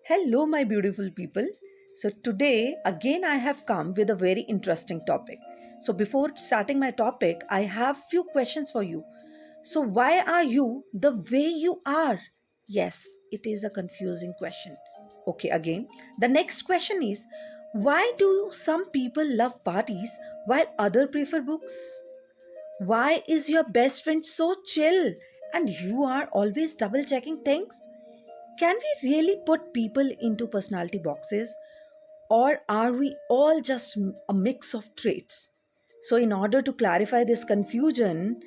Hello, my beautiful people. So, today again, I have come with a very interesting topic. So, before starting my topic, I have few questions for you. So, why are you the way you are? Yes, it is a confusing question. Okay, again, the next question is why do some people love parties while other prefer books? Why is your best friend so chill and you are always double checking things? Can we really put people into personality boxes, or are we all just a mix of traits? So, in order to clarify this confusion,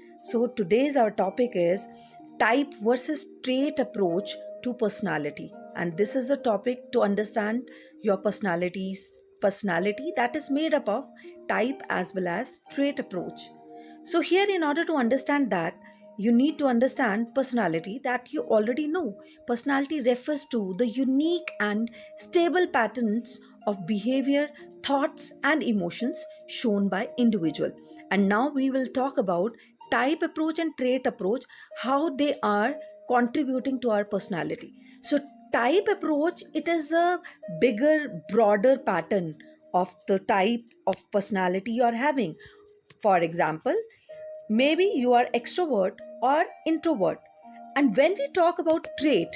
today's our topic is type versus trait approach to personality. And this is the topic to understand your personality that is made up of type as well as trait approach. So, here, in order to understand that, you need to understand personality that you already know. Personality refers to the unique and stable patterns of behavior, thoughts, and emotions shown by individual. And now we will talk about type approach and trait approach, how they are contributing to our personality. So, type approach, it is a bigger, broader pattern of the type of personality you are having. For example, maybe you are extrovert or introvert. And when we talk about trait,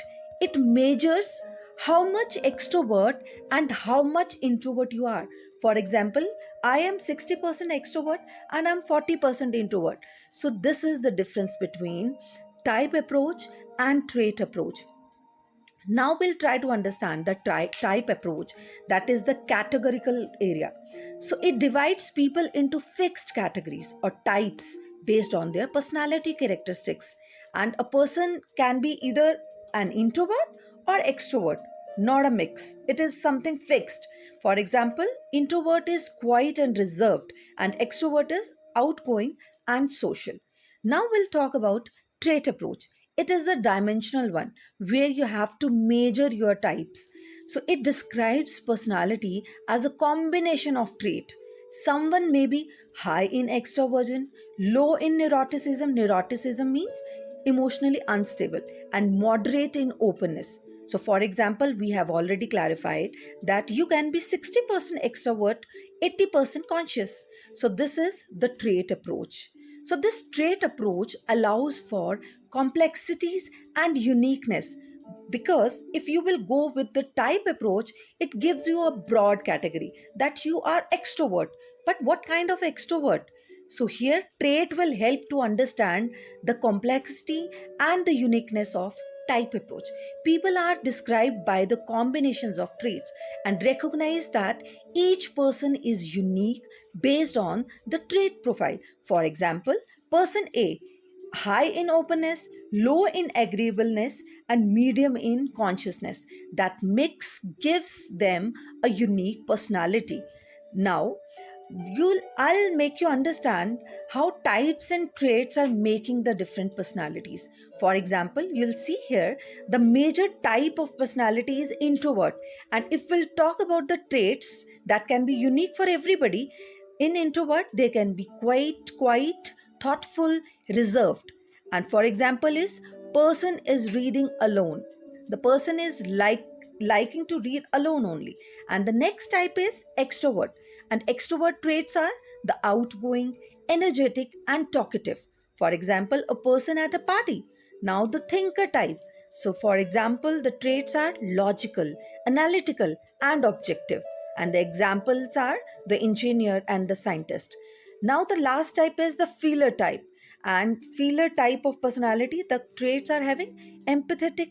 it measures how much extrovert and how much introvert you are. For example, I am 60% extrovert and I'm 40% introvert. So, this is the difference between type approach and trait approach. Now we'll try to understand the type approach, that is the categorical area. So it divides people into fixed categories or types based on their personality characteristics. And a person can be either an introvert or extrovert, not a mix. It is something fixed. For example, introvert is quiet and reserved, and extrovert is outgoing and social. Now we'll talk about trait approach. It is the dimensional one where you have to measure your types. So it describes personality as a combination of trait. Someone may be high in extroversion, low in neuroticism. Neuroticism means emotionally unstable, and moderate in openness. So, for example, we have already clarified that you can be 60% extrovert, 80% conscious. So, this is the trait approach. So, this trait approach allows for complexities and uniqueness, because if you will go with the type approach, it gives you a broad category that you are extrovert. But what kind of extrovert? So here trait will help to understand the complexity and the uniqueness of type approach. People are described by the combinations of traits and recognize that each person is unique based on the trait profile. For example, person A, high in openness, low in agreeableness, and medium in consciousness. That mix gives them a unique personality. Now, I'll make you understand how types and traits are making the different personalities. For example, you'll see here the major type of personality is introvert. And if we'll talk about the traits that can be unique for everybody, in introvert they can be quiet, thoughtful, reserved. And for example, is person is reading alone. The person is liking to read alone only. And the next type is extrovert, and extrovert traits are the outgoing, energetic, and talkative. For example, a person at a party. Now, the thinker type. So, for example, the traits are logical, analytical, and objective. And the examples are the engineer and the scientist. Now, the last type is the feeler type. And feeler type of personality, the traits are having empathetic,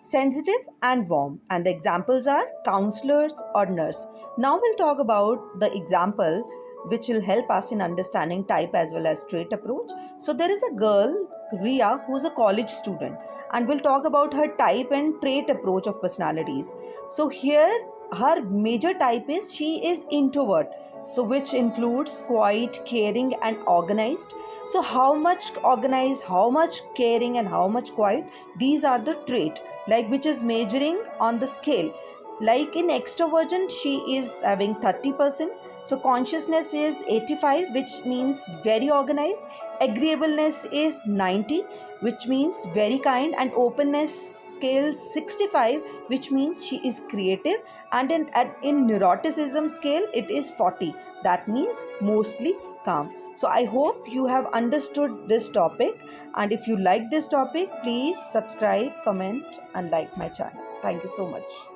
sensitive, and warm. And the examples are counselors or nurse. Now we'll talk about the example which will help us in understanding type as well as trait approach. So there is a girl, Ria, who's a college student, and we'll talk about her type and trait approach of personalities. So here her major type is she is introvert, so which includes quiet, caring, and organized. So how much organized, how much caring, and how much quiet, these are the trait, like which is measuring on the scale. Like in extroversion she is having 30%, so consciousness is 85, which means very organized. agreeableness is 90, which means very kind, and openness scale 65, which means she is creative, and in neuroticism scale it is 40, that means mostly calm. So I hope you have understood this topic, and if you like this topic, please subscribe, comment and like my channel. Thank you so much.